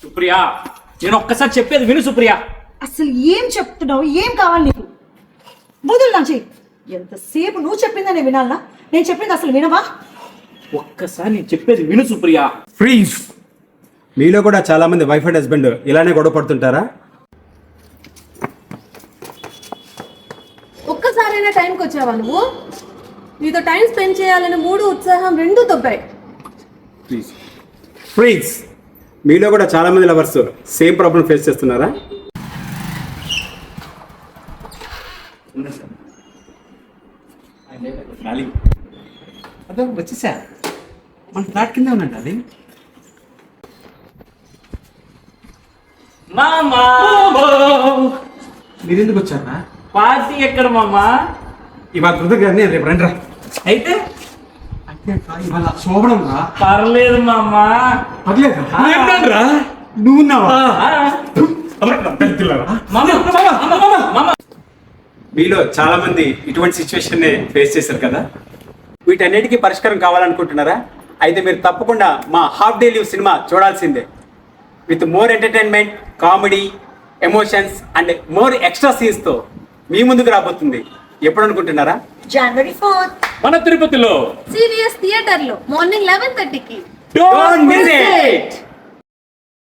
సుప్రియా, నేను ఒక్కసారి చెప్పేది విను సుప్రియా. అసలు ఏం చెప్తున్నావు? ఏం కావాలి నీకు? బుద్ధులు నా చెయ్యి. ఎంతసేపు నువ్వు చెప్పిందని వినాలా? నేను చెప్పింది అసలు వినవా? ఒక్కసారి నేను చెప్పేది విను సుప్రియా. ఫ్రీజ్. మీలో కూడా చాలా మంది వైఫ్ అండ్ హస్బెండ్ ఇలానే గొడవ పడుతుంటారా? ఒక్కసారైనా టైంకి వచ్చావా నువ్వు? నీతో టైం స్పెండ్ చేయాలని మూడు ఉత్సాహం రెండూ తొబ్బాయి. ఫ్రీజ్. మీలో కూడా చాలా మంది లవర్స్ సేమ్ ప్రాబ్లం ఫేస్ చేస్తున్నారా? అదే వచ్చేసా, మన ఫ్లాట్ కింద ఉన్నాడు అది. మామా, మీరు ఎందుకు వచ్చారా? పార్టీ ఎక్కడ మామా? ఇవాళ కృతజ్ఞ రేపు రండి రా. అయితే అంటే ఇవాళ శోభనం రా. పర్లేదు మామా. పర్లేదురా, నువ్వు ఉన్నావా? మామా, మీలో చాలా మంది ఇటువంటి సిచ్యువేషన్ ఫేస్ చేశారు కదా. వీటన్నిటికీ పరిష్కారం కావాలనుకుంటున్నారా? అయితే మీరు తప్పకుండా మా హాఫ్ డే లీవ్ సినిమా చూడాల్సిందే. With more entertainment, comedy, emotions and more extra సీన్స్తో మీ ముందుకు రాబోతుంది. ఎప్పుడు అనుకుంటున్నారా? January 4th. మన తిరుపతిలో CVS థియేటర్ లో మార్నింగ్ 11:30కి. Don't miss it!